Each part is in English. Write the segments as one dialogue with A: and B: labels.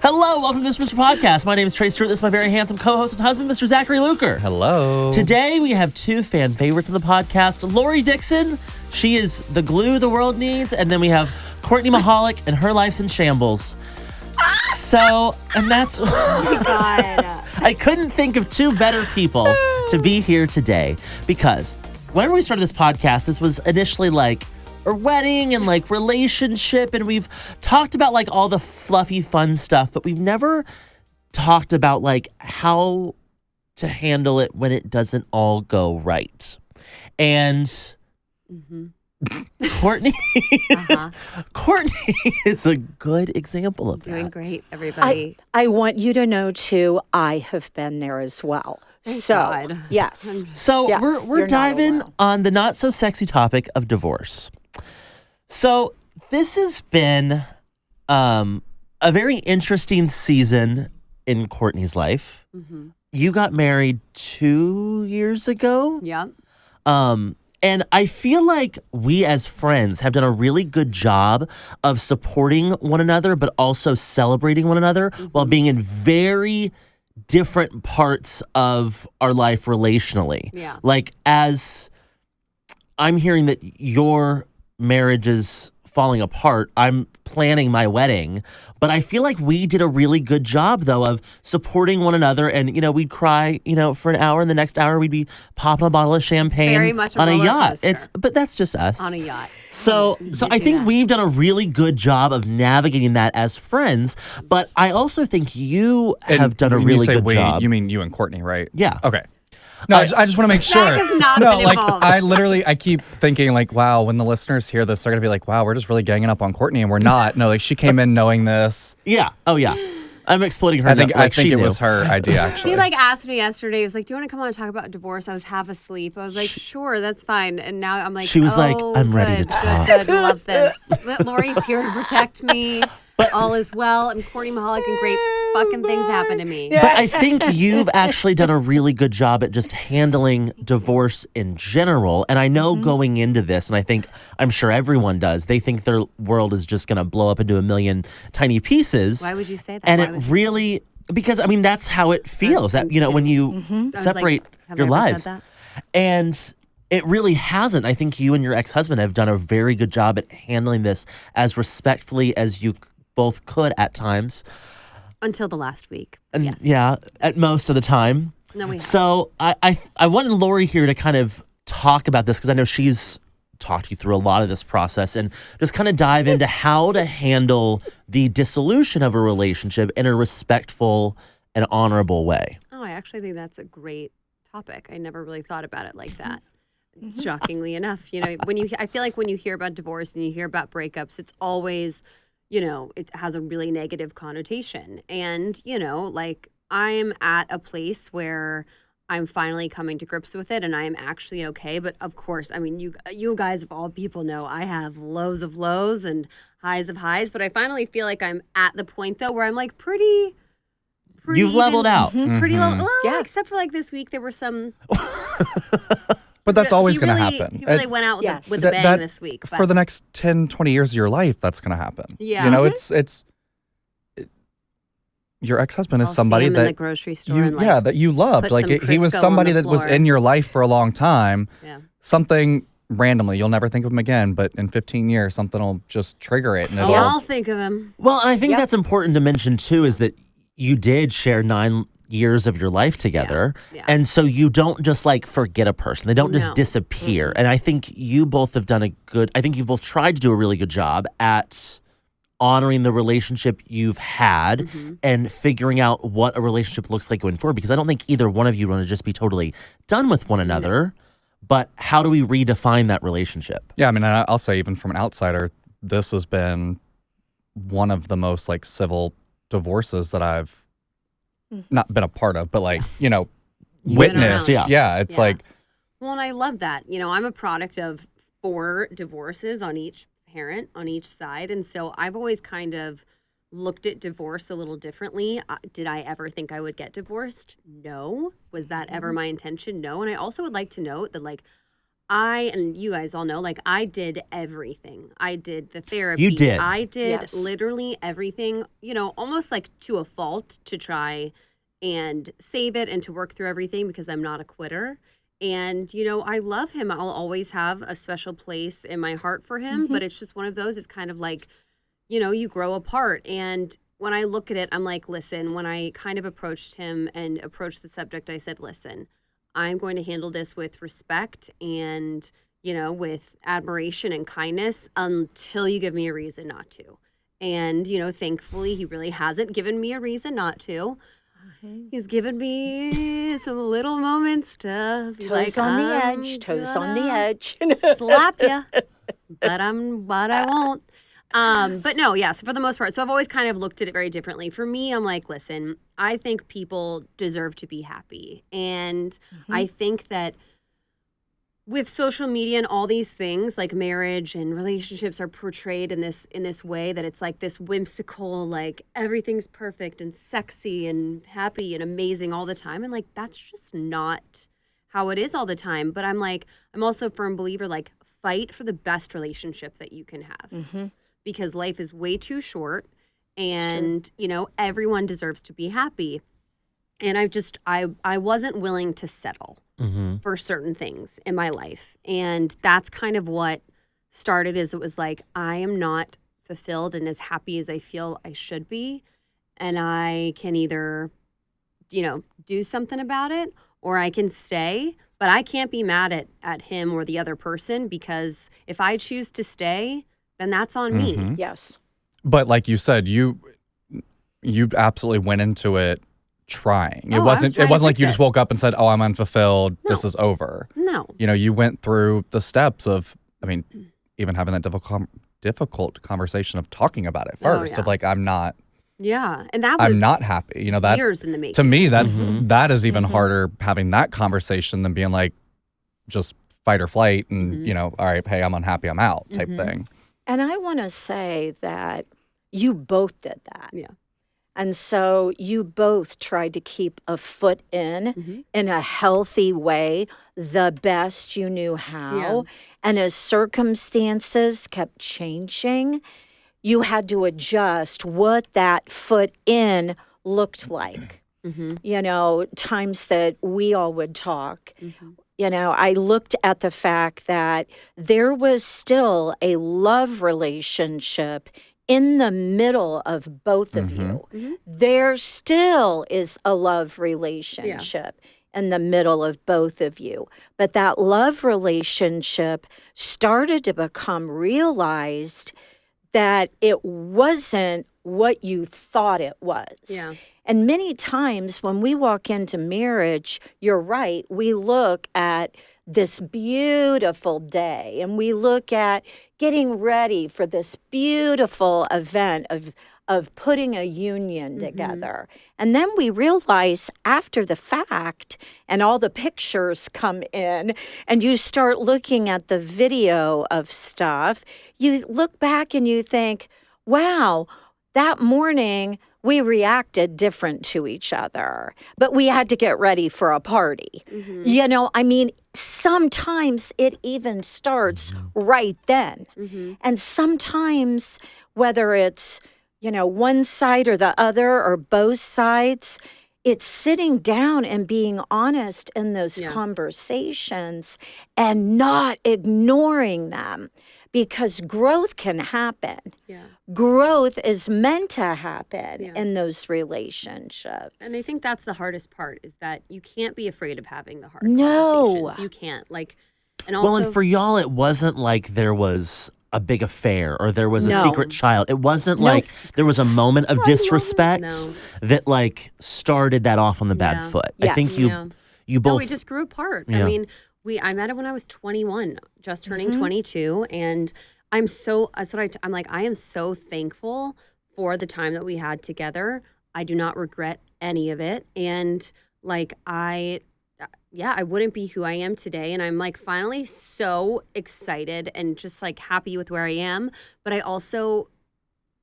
A: Hello, welcome to this Mr. Podcast. My name is Trey Stewart. This is my very handsome co-host and husband, Mr. Zachary Luker.
B: Hello.
A: Today, we have two fan favorites on the podcast. Lori Dixon, she is the glue the world needs. And then we have Courtney Michalek, and her life's in shambles. So, and that's...
C: Oh my God.
A: I couldn't think of two better people to be here today. Because when we started this podcast, this was initially like a wedding and like relationship, and we've talked about like all the fluffy fun stuff, but we've never talked about like how to handle it when it doesn't all go right. And Courtney Courtney is a good example of that.
C: Doing great, everybody.
D: I want you to know too, I have been there as well.
C: Thank
D: so
C: God.
D: yes.
A: So
D: Yes,
A: we're
D: you're not
A: diving
D: alone.
A: on the not so sexy topic of divorce. So this has been a very interesting season in Courtney's life. You got married 2 years ago.
C: Yeah.
A: And I feel like we as friends have done a really good job of supporting one another, but also celebrating one another while being in very different parts of our life relationally.
C: Yeah.
A: Like, as I'm hearing that your marriage is falling apart, I'm planning my wedding, but I feel like we did a really good job though of supporting one another. And we'd cry for an hour, and the next hour we'd be popping a bottle of champagne
C: Very much a
A: on a
C: roller
A: yacht.
C: coaster.
A: But that's just us
C: On a yacht.
A: so I
C: do
A: think
C: that.
A: we've done a really good job of navigating that as friends, but I also think you have done a
B: when
A: really
B: you say
A: good
B: we,
A: job.
B: You mean you and Courtney, right?
A: Yeah.
B: Okay. No, I just want to make sure.
C: has not
B: no,
C: been
B: like
C: involved.
B: I keep thinking like, wow, when the listeners hear this, they're gonna be like, wow, we're just really ganging up on Courtney, and we're not. No, like she came in knowing this.
A: Yeah. Oh, yeah. I'm exploiting her.
B: I think
A: like she
B: it
A: knew.
B: was her idea actually.
C: He asked me yesterday. He was like, "Do you want to come on and talk about divorce?" I was half asleep. I was like, "Sure, that's fine." And now I'm like,
A: She was like,
C: "Oh,
A: "I'm ready to
C: good,
A: talk."
C: Good, love this. Lori's here to protect me. All is well. I'm Courtney Michalek, and great fucking things happen to me.
A: But I think you've actually done a really good job at just handling divorce in general. And I know going into this, and I'm sure everyone does, they think their world is just going to blow up into a million tiny pieces.
C: Why would you say that?
A: And
C: Why
A: it
C: would you-
A: because that's how it feels. That when you
C: I was like,
A: separate
C: have
A: your
C: I ever
A: lives.
C: said that?
A: And it really hasn't. I think you and your ex-husband have done a very good job at handling this as respectfully as you both could at times.
C: Until the last week.
A: And
C: Yes.
A: yeah, at most of the time.
C: No, we have.
A: So I wanted Lori here to kind of talk about this because I know she's talked you through a lot of this process, and just kind of dive into how to handle the dissolution of a relationship in a respectful and honorable way.
C: Oh, I actually think that's a great topic. I never really thought about it like that. Shockingly enough, I feel like when you hear about divorce and you hear about breakups, it's always, it has a really negative connotation. And, I'm at a place where I'm finally coming to grips with it, and I am actually okay. But of course, you guys of all people know I have lows of lows and highs of highs. But I finally feel like I'm at the point though where I'm like pretty.
A: You've leveled out.
C: Pretty low. Well,
D: Yeah.
C: except for this week, there were some.
B: But that's always
C: He
B: going to
C: really-
B: happen.
C: He really went out
D: Yes.
C: with a bang this week.
B: For the next 10, 20 years of your life, that's going to happen.
C: Yeah.
B: It's your ex-husband is
C: I'll
B: somebody
C: see him in the
B: that
C: grocery store and
B: that you loved.
C: put some
B: He was
C: Crisco on
B: somebody
C: the
B: that was
C: floor.
B: in your life for a long time.
C: Yeah.
B: Something randomly, you'll never think of him again, but in 15 years, something will just trigger it, and it'll.
C: Y'all think of him.
A: Well, and I think
D: Yep.
A: that's important to mention too, is that you did share 9 years of your life together.
C: Yeah.
A: And so you don't just forget a person. They don't just
C: No.
A: disappear. And I think you both have done I think you've both tried to do a really good job at honoring the relationship you've had and figuring out what a relationship looks like going forward. Because I don't think either one of you want to just be totally done with one another. But how do we redefine that relationship?
B: Yeah, I'll say even from an outsider, this has been one of the most civil divorces that I've not been a part of, but witnessed.
C: around.
B: Yeah, it's
C: Yeah. Well, and I love that. I'm a product of 4 divorces on each parent, on each side. And so I've always kind of looked at divorce a little differently. Did I ever think I would get divorced? No. Was that ever my intention? No. And I also would like to note that and you guys all know, like, I did everything. I did the therapy.
A: You did.
C: I did
D: Yes.
C: literally everything, almost like to a fault, to try and save it and to work through everything because I'm not a quitter. And, I love him. I'll always have a special place in my heart for him. But it's just one of those, it's kind of like, you grow apart. And when I look at it, I'm like, listen, when I kind of approached him and approached the subject, I said, listen, I'm going to handle this with respect and, with admiration and kindness until you give me a reason not to. And, thankfully, he really hasn't given me a reason not to. He's given me some little moments to be
D: Toes
C: like,
D: on the edge, toes on the edge.
C: slap you, but I won't. But no, yeah. So for the most part, so I've always kind of looked at it very differently. For me, I'm like, listen, I think people deserve to be happy, and I think that with social media and all these things, like marriage and relationships are portrayed in this way that it's like this whimsical, like everything's perfect and sexy and happy and amazing all the time, and like that's just not how it is all the time. But I'm also a firm believer, like, fight for the best relationship that you can have. Because life is way too short and, everyone deserves to be happy. And I wasn't willing to settle for certain things in my life. And that's kind of what started, is it was like, I am not fulfilled and as happy as I feel I should be. And I can either, do something about it, or I can stay. But I can't be mad at him or the other person, because if I choose to stay, then that's on me.
D: Yes.
B: But like you said, you absolutely went into it trying. It wasn't like you just woke up and said, "Oh, I'm unfulfilled.
C: No.
B: This is over."
C: No.
B: You went through the steps of, even having that difficult conversation of talking about it first.
C: yeah.
B: Of like, I'm not
C: And that was
B: not happy. That
C: years in the making.
B: to me that is even harder, having that conversation, than being like just fight or flight and all right, hey, I'm unhappy, I'm out type thing.
D: And I want to say that you both did that.
C: Yeah.
D: And so you both tried to keep a foot in a healthy way, the best you knew how.
C: Yeah.
D: And as circumstances kept changing, you had to adjust what that foot in looked like. Times that we all would talk. I looked at the fact that there was still a love relationship in the middle of both of you. There still is a love relationship in the middle of both of you. But that love relationship started to become realized that it wasn't what you thought it was.
C: Yeah.
D: And many times when we walk into marriage, you're right, we look at this beautiful day and we look at getting ready for this beautiful event of putting a union together. And then we realize after the fact, and all the pictures come in, and you start looking at the video of stuff, you look back and you think, wow, that morning we reacted different to each other, but we had to get ready for a party. Sometimes it even starts right then. And sometimes, whether it's, one side or the other or both sides, it's sitting down and being honest in those conversations and not ignoring them, because growth can happen.
C: Yeah.
D: Growth is meant to happen in those relationships.
C: And I think that's the hardest part, is that you can't be afraid of having the hard
D: No.
C: conversations. You can't. And also,
A: Well, and for y'all, it wasn't like there was a big affair or there was a
D: No.
A: secret child. It wasn't like there was a moment of disrespect
C: No.
A: that started that off on the bad
C: Yeah.
A: foot.
D: Yes.
A: I think you both.
C: we just grew apart.
A: Yeah.
C: I mean, I met him when I was 21, just turning 22, and I'm like, I am so thankful for the time that we had together. I do not regret any of it, and I wouldn't be who I am today, and I'm finally so excited and just happy with where I am. But I also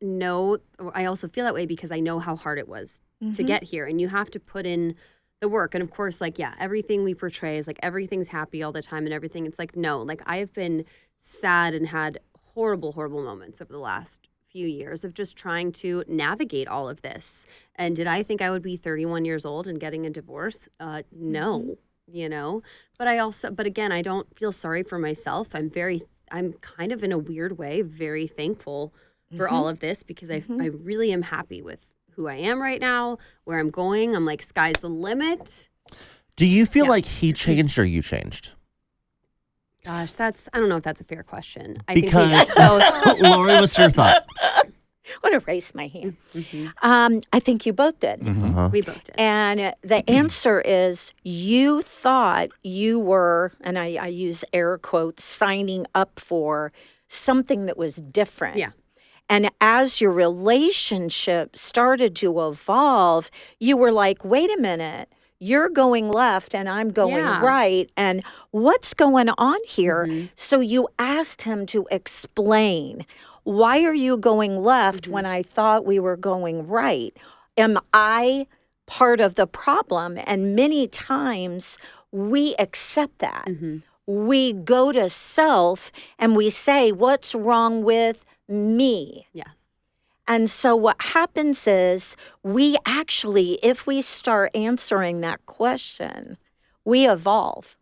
C: feel that way because I know how hard it was to get here, and you have to put in the work. And of course, like, yeah, everything we portray is like everything's happy all the time and everything. It's like, no, like I have been sad and had horrible, horrible moments over the last few years of just trying to navigate all of this. And did I think I would be 31 years old and getting a divorce? No, you know, but again, I don't feel sorry for myself. I'm kind of in a weird way, very thankful for all of this because I really am happy with who I am right now, where I'm going. I'm like, sky's the limit.
A: Do you feel like he changed or you changed?
C: Gosh, I don't know if that's a fair question. I
A: Because
C: think we both.
A: Lori, what's your thought?
D: I want to raise my hand. I think you both did.
C: We both did.
D: And the answer is you thought you were, and I use air quotes, signing up for something that was different.
C: Yeah.
D: And as your relationship started to evolve, you were like, wait a minute, you're going left and I'm going right. And what's going on here? So you asked him to explain, why are you going left when I thought we were going right? Am I part of the problem? And many times we accept that. We go to self and we say, what's wrong with me?
C: Yes.
D: And so what happens is we actually, if we start answering that question, we evolve.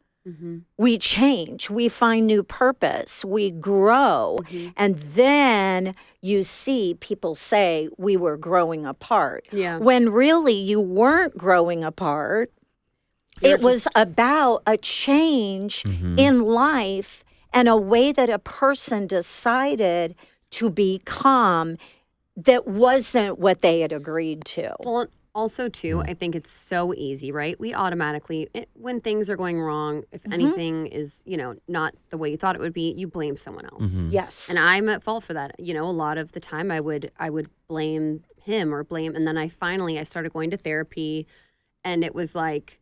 D: We change. We find new purpose. We grow. And then you see people say we were growing apart.
C: Yeah.
D: When really you weren't growing apart. It was about a change in life and a way that a person decided to become that wasn't what they had agreed to.
C: Well, also, too, I think it's so easy, right? We automatically, when things are going wrong, if anything is, not the way you thought it would be, you blame someone else.
D: Yes.
C: And I'm at fault for that. A lot of the time I would blame him and then I started going to therapy and it was like,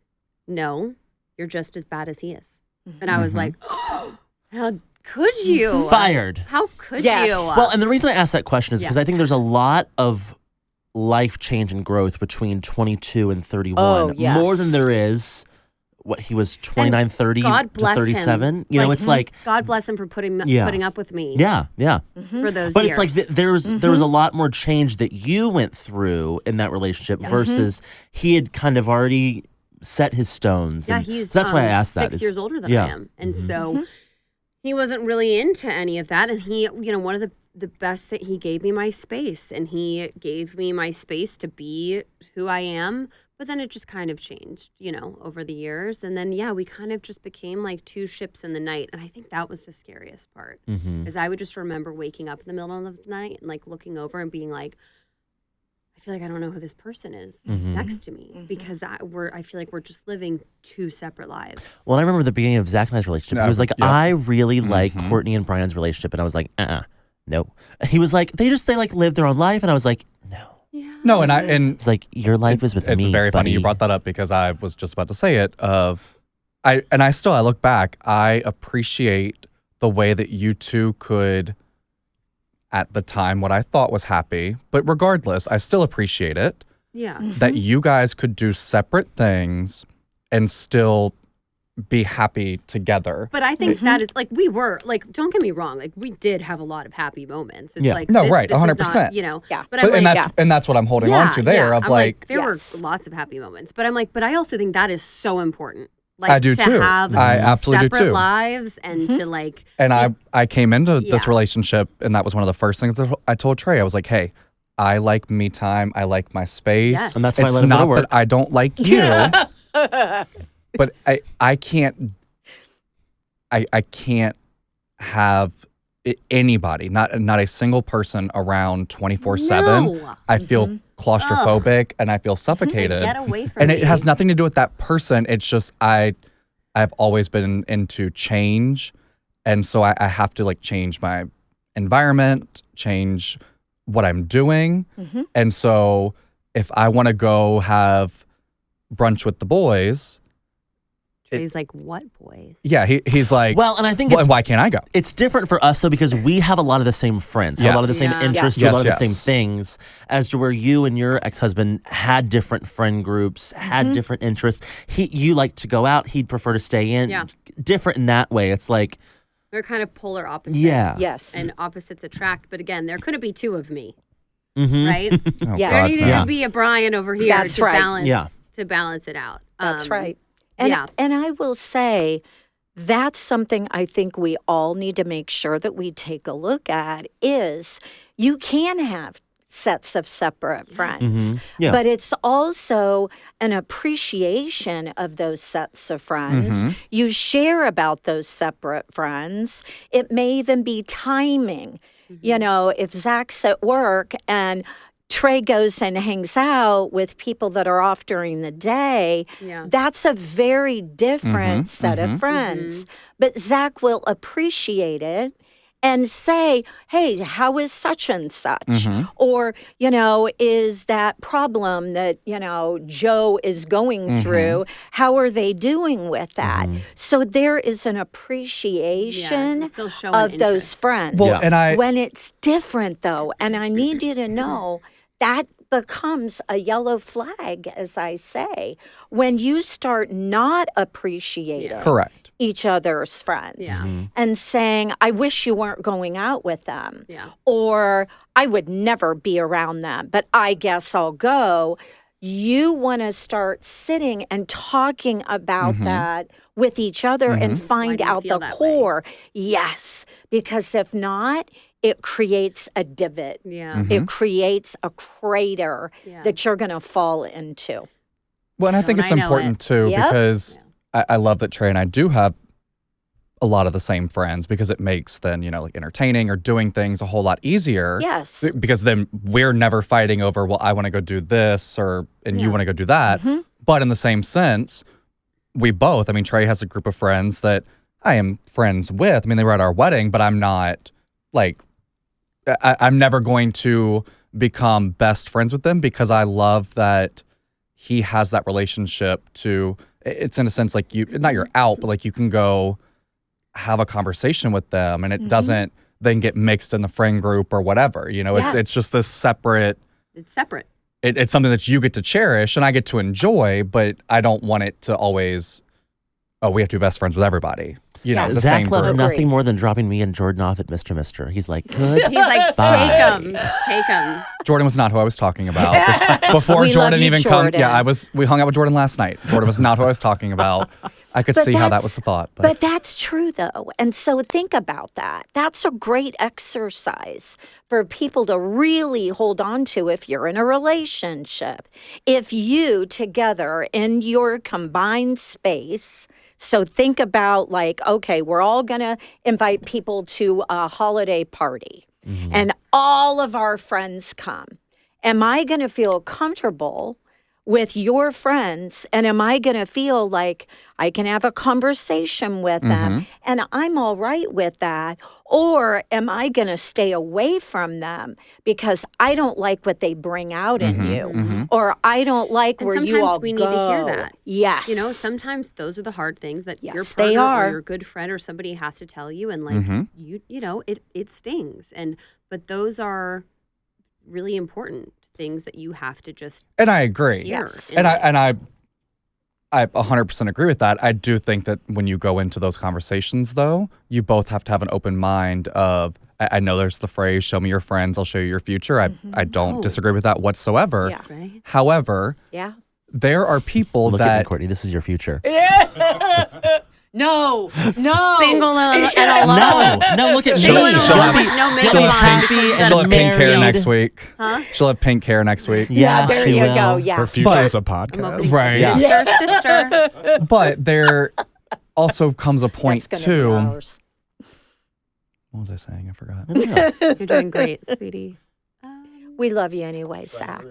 C: no, you're just as bad as he is. And I was like, oh, how could you?
A: Fired.
C: How could
D: Yes.
C: you?
A: Well, and the reason I asked that question is because I think there's a lot of life change and growth between 22 and 31.
D: Oh, yes.
A: More than there is what he was 29, 30
C: God
A: to
C: bless
A: 37.
C: him.
A: It's like
C: God bless him for putting up with me.
A: yeah.
C: For those
A: But
C: years.
A: it's like there was a lot more change that you went through in that relationship versus he had kind of already set his stones.
C: Yeah,
A: and
C: he's
A: so that's why I asked that.
C: 6 years older than I am. And so he wasn't really into any of that. And he, one of the best that he gave me my space. And he gave me my space to be who I am. But then it just kind of changed, over the years. And then, we kind of just became like two ships in the night. And I think that was the scariest part. Is I would just remember waking up in the middle of the night and like looking over and being like, I feel like I don't know who this person is next to me because I feel like we're just living two separate lives.
A: Well, I remember the beginning of Zach and I's relationship. He was like, I really like Courtney and Brian's relationship. And I was like, no. He was like, they like live their own life. And I was like, no.
C: Yeah.
B: No, and
A: It's like, your life is with me.
B: it's very funny you brought that up because I was just about to say it. I look back, I appreciate the way that you two could, at the time, what I thought was happy, but regardless, I still appreciate it.
C: Yeah.
B: That you guys could do separate things and still be happy together.
C: But I think that is like we were like, don't get me wrong, like we did have a lot of happy moments. It's
A: Yeah.
C: like
B: No,
C: this,
B: right,
C: this is
B: 100%.
C: not,
D: Yeah.
C: But I'm
B: And
C: like,
B: that's what I'm holding on to there of
C: I'm
B: like
C: there
D: Yes.
C: were lots of happy moments. But I'm like, but I also think that is so important. Like
B: I do
C: to
B: too.
C: have
B: I absolutely do
C: separate
B: too.
C: lives and to like
B: And I came into this
C: Yeah.
B: relationship, and that was one of the first things that I told Trey. I was like, hey, I like me time. I like my space.
C: Yes.
A: And that's why I
B: It's
A: let him go to
B: not
A: work.
B: that I don't like you, but I can't have anybody, not a single person around 24/7.
C: No.
B: I feel claustrophobic and I feel suffocated.
C: Get away from
B: And
C: me.
B: it has nothing to do with that person. It's just I've always been into change, and so I have to like change my environment, change what I'm doing. And so if I want to go have brunch with the boys,
C: He's like, what boys?
B: Yeah, he's like,
A: Well, and I think
B: well,
A: it's
B: and why can't I go?
A: It's different for us though because we have a lot of the same friends, have a lot of the same
C: Yeah.
A: interests,
B: Yes.
A: do a lot of
B: Yes,
A: the same
B: yes.
A: things, as to where you and your ex-husband had different friend groups, had different interests. You like to go out, he'd prefer to stay in.
C: Yeah.
A: Different in that way. It's like,
C: They're kind of polar opposites.
A: Yeah.
D: Yes.
C: And opposites attract. But again, there couldn't be two of me,
A: mm-hmm.
C: right?
B: Oh,
D: Yes.
C: There
B: God,
C: needed
B: no.
C: to be a Brian over here
D: That's
C: to
D: right.
C: balance
A: Yeah.
C: to balance it out.
D: That's right. And,
C: yeah.
D: and I will say that's something I think we all need to make sure that we take a look at is you can have sets of separate friends,
A: Yeah.
D: but it's also an appreciation of those sets of friends. You share about those separate friends. It may even be timing. You know, if Zach's at work and Trey goes and hangs out with people that are off during the day,
C: Yeah.
D: that's a very different set of friends. But Zach will appreciate it and say, hey, how is such and such? Or, you know, is that problem that, you know, Joe is going through, how are they doing with that? So there is an appreciation
C: still showing
D: of those
C: interest.
D: friends.
B: Well, and I
D: When it's different, though, and I need you to know that becomes a yellow flag, as I say, when you start not appreciating
B: correct.
D: each other's friends
C: Yeah.
D: and saying, I wish you weren't going out with them,
C: Yeah.
D: or I would never be around them, but I guess I'll go. You want to start sitting and talking about that with each other and find
C: do you
D: out
C: feel
D: the
C: that way?
D: core. Yes, because if not, it creates a divot.
C: Yeah.
D: It creates a crater
C: Yeah.
D: that you're going to fall into.
B: Well, and I think
C: Don't
B: it's
C: I know
B: important
C: it?
B: too
D: Yep.
B: because I love that Trey and I do have a lot of the same friends because it makes then, you know, like entertaining or doing things a whole lot easier.
D: Yes.
B: Because then we're never fighting over, well, I want to go do this and you want to go do that. But in the same sense, we both, I mean, Trey has a group of friends that I am friends with. I mean, they were at our wedding, but I'm not like, I'm never going to become best friends with them because I love that he has that relationship to, it's in a sense like you, not you're out, but like you can go have a conversation with them and it doesn't then get mixed in the friend group or whatever. You know,
D: Yeah.
B: it's just this separate,
C: It's separate.
B: it's something that you get to cherish and I get to enjoy, but I don't want it to always, oh, we have to be best friends with everybody. You know,
D: Yeah.
B: the
A: Zach
B: same
A: loves
B: group.
A: nothing more than dropping me and Jordan off at Mr. Mister. He's like, good.
C: He's like,
A: Bye.
C: take him.
B: Jordan was not who I was talking about. Before
D: We love
B: Jordan
D: you,
B: even
D: Jordan.
B: we hung out with Jordan last night. Jordan was not who I was talking about. I could
D: But
B: see how that
D: that's-
B: was the thought.
D: But that's true, though. And so think about that. That's a great exercise for people to really hold on to if you're in a relationship. If you together in your combined space, so think about like, okay, we're all going to invite people to a holiday party and all of our friends come. Am I going to feel comfortable with your friends, and am I going to feel like I can have a conversation with them and I'm all right with that? Or am I going to stay away from them because I don't like what they bring out in you, or I don't like
C: And
D: where you
C: sometimes
D: all
C: we
D: go?
C: need to hear that.
D: Yes.
C: You know, sometimes those are the hard things that your
D: Yes,
C: partner
D: they are.
C: or your good friend or somebody has to tell you, and like you know, it stings. But those are really important things that you have to just
B: and I agree.
C: hear.
D: Yes.
C: in
B: And
C: life.
B: I 100% agree with that. I do think that when you go into those conversations, though, you both have to have an open mind of, I know there's the phrase, show me your friends, I'll show you your future. I don't disagree with that whatsoever.
D: Yeah.
C: Right?
B: However,
D: Yeah.
B: there are people
A: Look at
B: that
A: me, Courtney. This is your future.
D: No.
C: Single and alone.
A: No, look at me.
C: Single and
B: She'll
C: alone.
B: have-
C: No
B: she'll
C: makeup
B: have
C: on.
B: pink, she'll have pink hair
A: married.
B: next week.
C: Huh?
B: She'll have pink hair next week.
A: Yeah,
D: there
A: she
D: you
A: will.
D: go. Yeah.
E: Her future's a
C: I'm
E: podcast.
C: opening
B: Right.
A: Yeah.
C: sister.
B: But there also comes a
D: That's
B: point,
D: gonna be
B: too.
D: ours.
B: What was I saying? I forgot.
C: You're doing great, sweetie.
D: We love you anyway, Zach.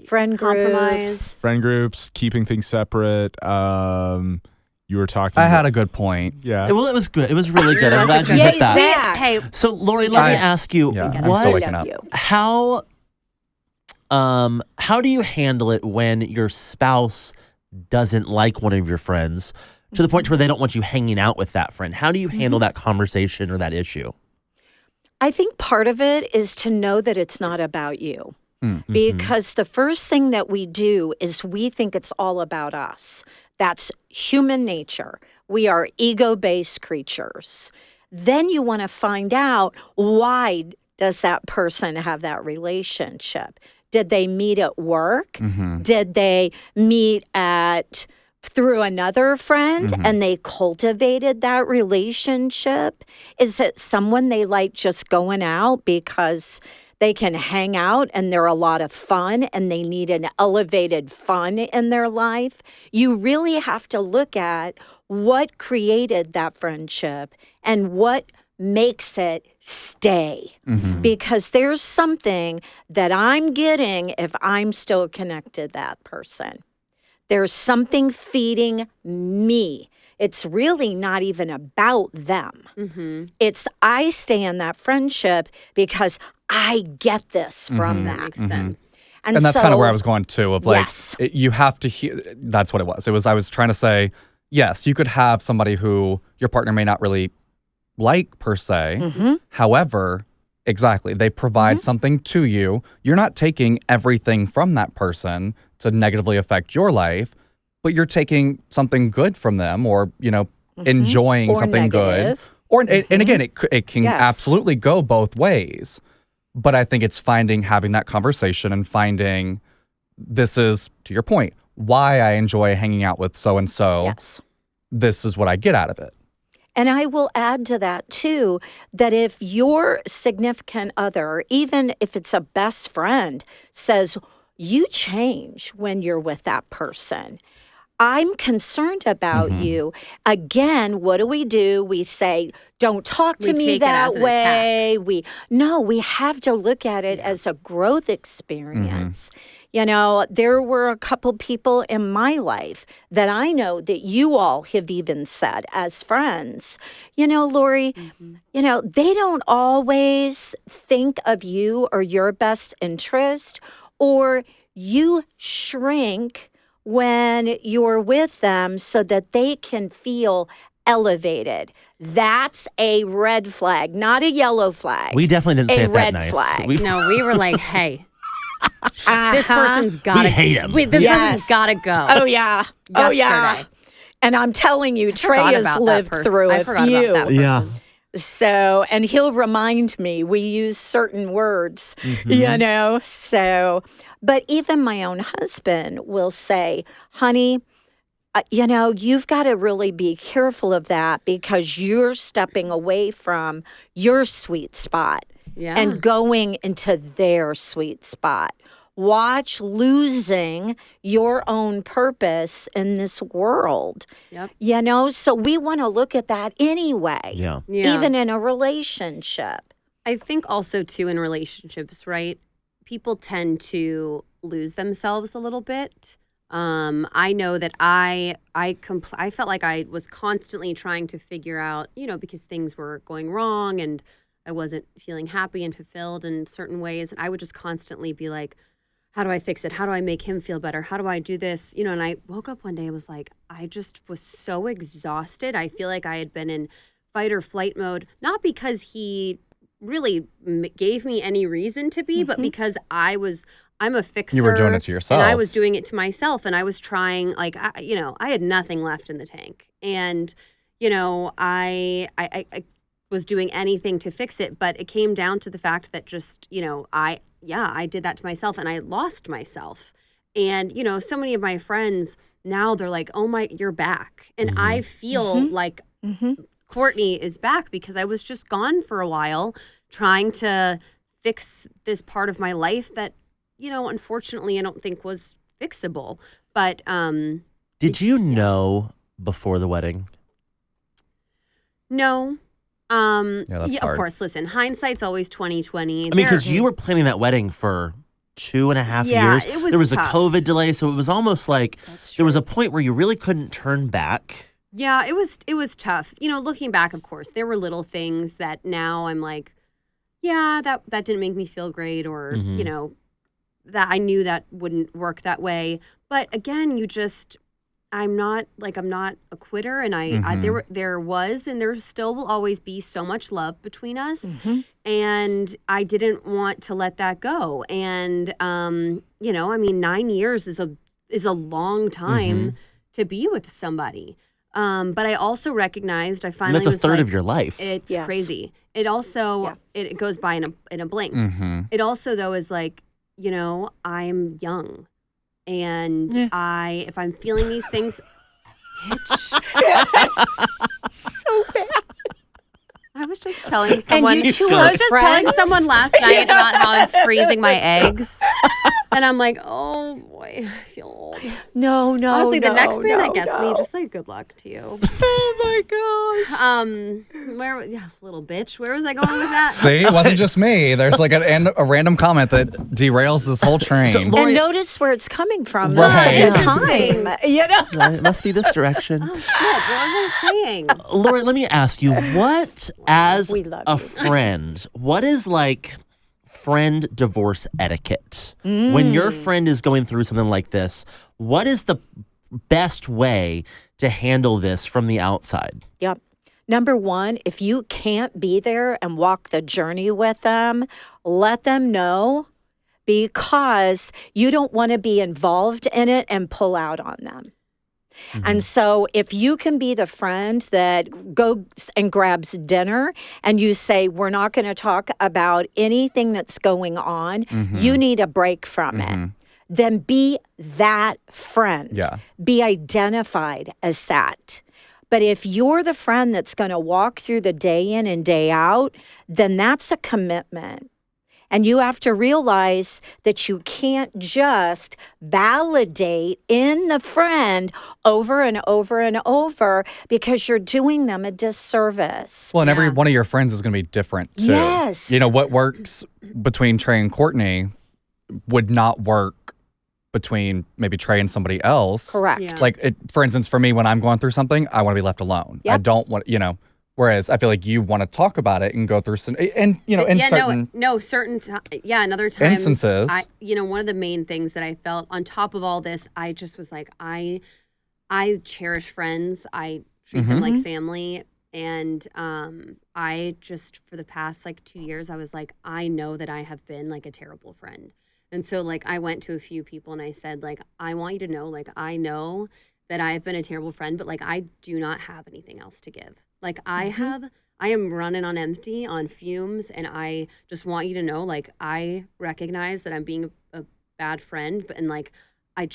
D: Friend
C: Compromise.
D: groups.
E: Friend groups, keeping things separate. You were talking.
B: I had a good point.
E: yeah.
A: Well, it was good. It was really good. I'm
C: It was
A: glad you
C: a
D: Yay,
A: hit that.
D: Zach.
C: Hey,
A: So, Lori, let me ask you,
B: Yeah, I'm still
A: what,
B: waking up.
D: you.
A: how do you handle it when your spouse doesn't like one of your friends to the point where they don't want you hanging out with that friend. How do you handle that conversation or that issue?
D: I think part of it is to know that it's not about you. Because the first thing that we do is we think it's all about us. That's human nature. We are ego-based creatures. Then you want to find out, why does that person have that relationship? Did they meet at work? Did they meet through another friend and they cultivated that relationship? Is it someone they like just going out because they can hang out and they're a lot of fun and they need an elevated fun in their life? You really have to look at what created that friendship and what makes it stay. Because there's something that I'm getting if I'm still connected to that person. There's something feeding me. It's really not even about them. It's I stay in that friendship because I get this from that.
C: Makes sense.
B: And that's
D: so,
B: kind of where I was going to, of like,
D: Yes.
B: you have to hear, that's what it was. I was trying to say, yes, you could have somebody who your partner may not really like per se. However, exactly, they provide something to you. You're not taking everything from that person to negatively affect your life, but you're taking something good from them, or, enjoying
D: Or
B: something
D: negative.
B: good. And again, it can
D: Yes.
B: absolutely go both ways. But I think it's having that conversation and finding, this is, to your point, why I enjoy hanging out with so-and-so.
D: Yes.
B: This is what I get out of it.
D: And I will add to that, too, that if your significant other, even if it's a best friend, says, you change when you're with that person, I'm concerned about you. Again, what do? We say, don't talk to
C: We
D: me
C: take it as
D: that
C: an
D: way. We have to look at it as a growth experience. There were a couple people in my life that I know that you all have even said as friends, Lori, they don't always think of you or your best interest, or you shrink when you're with them so that they can feel elevated. That's a red flag, not a yellow flag.
A: We definitely didn't say
D: A
A: it that
D: red
A: nice.
D: flag.
C: No, we were like, hey, this person's got to
A: We hate him.
C: This person's got to go.
D: Oh, yeah. Oh, yeah.
C: Yesterday.
D: And I'm telling you, Trey
C: Forgot
D: has
C: about that
D: lived
C: person.
D: through
C: I
D: a
C: forgot
D: few.
C: about that
A: Yeah.
C: person.
D: So, and he'll remind me, we use certain words, so, but even my own husband will say, honey, you've got to really be careful of that because you're stepping away from your sweet spot
C: Yeah.
D: and going into their sweet spot. Watch losing your own purpose in this world.
C: Yep.
D: So we want to look at that anyway.
A: Yeah.
D: Even in a relationship.
C: I think also too in relationships, right? People tend to lose themselves a little bit. I know that I felt like I was constantly trying to figure out, because things were going wrong and I wasn't feeling happy and fulfilled in certain ways, and I would just constantly be like, how do I fix it? How do I make him feel better? How do I do this? And I woke up one day and was like, I just was so exhausted. I feel like I had been in fight or flight mode, not because he really gave me any reason to be, but because I'm a fixer.
B: You were doing it to yourself.
C: And I was doing it to myself. And I was trying, like, I had nothing left in the tank. And, I was doing anything to fix it, but it came down to the fact that just, I did that to myself and I lost myself. And, so many of my friends now they're like, oh you're back. And I feel like Courtney is back because I was just gone for a while trying to fix this part of my life that, unfortunately I don't think was fixable. But
A: Did you know before the wedding?
C: no.
B: That's hard.
C: Of course. Listen, hindsight's always 20/20.
A: I mean, because you were planning that wedding for 2.5 years.
C: it was
A: there was
C: tough.
A: a COVID delay, so it was almost like there was a point where you really couldn't turn back.
C: Yeah, it was tough. Looking back, of course, there were little things that now I'm like, yeah, that didn't make me feel great, or that I knew that wouldn't work that way. But again, you just I'm not a quitter, and there was and there still will always be so much love between us, and I didn't want to let that go. And 9 years is a long time to be with somebody. But I also recognized I finally
A: And that's a
C: was
A: third
C: like,
A: of your life.
C: It's crazy. It also it goes by in a blink. It also though is like, I'm young. And if I'm feeling these things,
D: So bad.
C: I was just telling someone.
D: you two
C: I
D: are
C: was just telling
D: friends?
C: someone last night about how I'm freezing my eggs, and I'm like, oh boy, I feel old.
D: No.
C: Honestly, the next man that
D: no,
C: gets
D: no.
C: me, just like, good luck to you.
D: Oh my gosh.
C: Little bitch. Where was I going with that?
B: See, it wasn't just me. There's like a random comment that derails this whole train.
A: So, Lori,
D: And notice where it's coming from
B: Right.
D: most of the time.
A: it must be this direction.
C: Shit, what was I saying?
A: Lori, let me ask you, what, as
D: We love
A: a
D: you.
A: friend, what is like friend divorce etiquette? When your friend is going through something like this, what is the best way to handle this from the outside?
D: Yep. Number one, if you can't be there and walk the journey with them, let them know, because you don't want to be involved in it and pull out on them. And so if you can be the friend that goes and grabs dinner and you say, we're not going to talk about anything that's going on, you need a break from it, then be that friend.
B: Yeah.
D: Be identified as that. But if you're the friend that's going to walk through the day in and day out, then that's a commitment. And you have to realize that you can't just validate in the friend over and over and over, because you're doing them a disservice.
B: Well, and every one of your friends is going to be different too.
D: Yes.
B: What works between Trey and Courtney would not work between maybe Trey and somebody else.
D: Correct.
C: Yeah.
B: Like, for instance, for me, when I'm going through something, I want to be left alone. I
D: Yep.
B: don't want, whereas I feel like you want to talk about it and go through some, and, in certain
C: Another time
B: instances.
C: One of the main things that I felt on top of all this, I just was like, I cherish friends. I treat them like family. And I just, for the past 2 years, I was like, I know that I have been like a terrible friend. And so I went to a few people and I said, I want you to know, I know that I've been a terrible friend, but I do not have anything else to give. I am running on empty, on fumes, and I just want you to know, I recognize that I'm being a bad friend, but I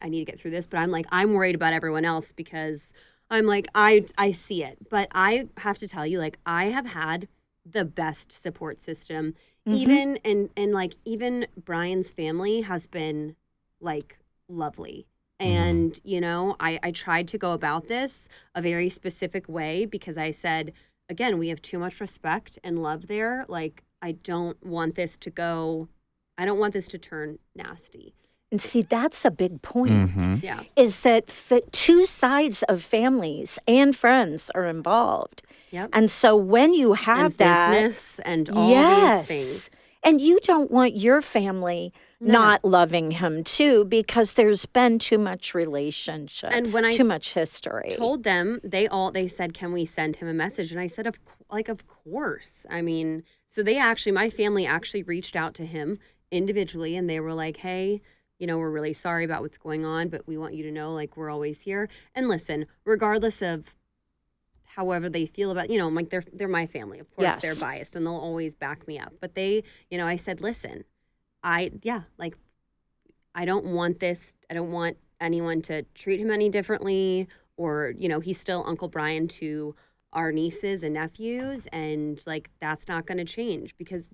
C: need to get through this, but I'm worried about everyone else, because I'm I see it. But I have to tell you, I have had the best support system. Even even Brian's family has been lovely. And, I tried to go about this a very specific way, because I said, again, we have too much respect and love there. I don't want this to turn nasty.
D: And see, that's a big point,
C: Yeah.
D: is that two sides of families and friends are involved.
C: Yep.
D: And so when you have
C: And
D: that,
C: business and all
D: yes,
C: these things.
D: and you don't want your family not loving him too, because there's been too much relationship,
C: And when I
D: too much history.
C: told them, they said, can we send him a message? And I said, of course. I mean, so my family actually reached out to him individually, and they were like, hey, we're really sorry about what's going on, but we want you to know, we're always here. And listen, regardless of however they feel about, they're my family. Of course,
D: Yes.
C: they're biased and they'll always back me up. But they, I said, listen, I don't want this. I don't want anyone to treat him any differently, or, he's still Uncle Brian to our nieces and nephews. And that's not going to change, because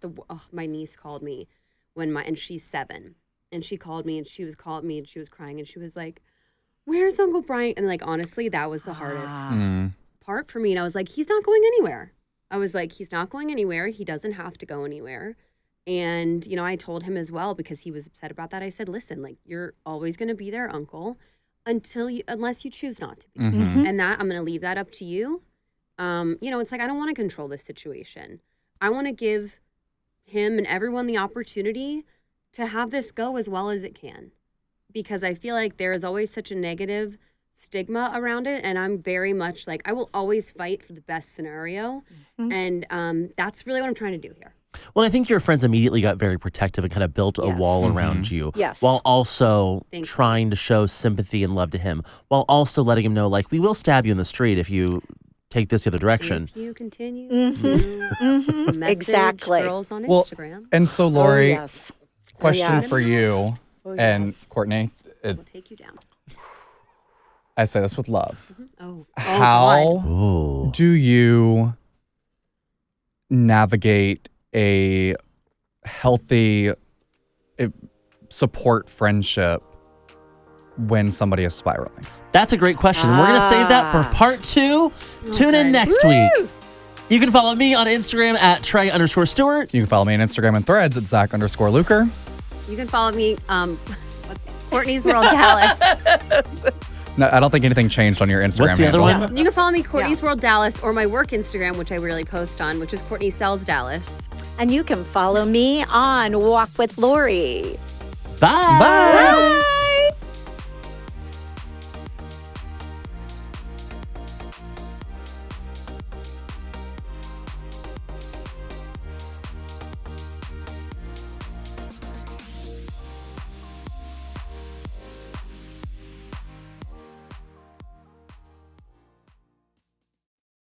C: my niece called me and she's 7. And she called me and she was crying and she was like, where's Uncle Brian? And honestly, that was the hardest part for me. And I was like, he's not going anywhere. He doesn't have to go anywhere. And, I told him as well, because he was upset about that. I said, listen, you're always going to be their uncle unless you choose not to be. And that I'm going to leave that up to you. It's I don't want to control this situation. I want to give him and everyone the opportunity to have this go as well as it can, because I feel like there is always such a negative stigma around it, and I'm very much like I will always fight for the best scenario, and that's really what I'm trying to do here.
A: Well, I think your friends immediately got very protective and kind of built a wall around you.
D: Yes.
A: While also
C: Thank you.
A: trying to show sympathy and love to him, while also letting him know, like, we will stab you in the street if you take this the other direction.
C: If you continue, message
D: Exactly.
C: girls on
B: Well,
C: Instagram.
B: and so Lori,
D: yes.
B: question
D: yes.
B: for you and
D: yes.
B: Courtney.
C: We'll take you down.
B: I say this with love.
C: Oh,
B: How
C: God.
A: Ooh.
B: do you navigate a healthy support friendship when somebody is spiraling?
A: That's a great question. We're going to save that for part 2. Tune in
C: good.
A: next week. You can follow me on Instagram at Trey_Stewart.
B: You can follow me on Instagram and Threads at Zach_Luker.
C: You can follow me. Courtney's World Dallas.
B: No, I don't think anything changed on your Instagram
A: What's the other
B: handle.
A: one?
C: You can follow me Courtney's World Dallas or my work Instagram, which I really post on, which is Courtney Sells Dallas.
D: And you can follow me on Walk with Lori.
A: Bye.
B: Bye.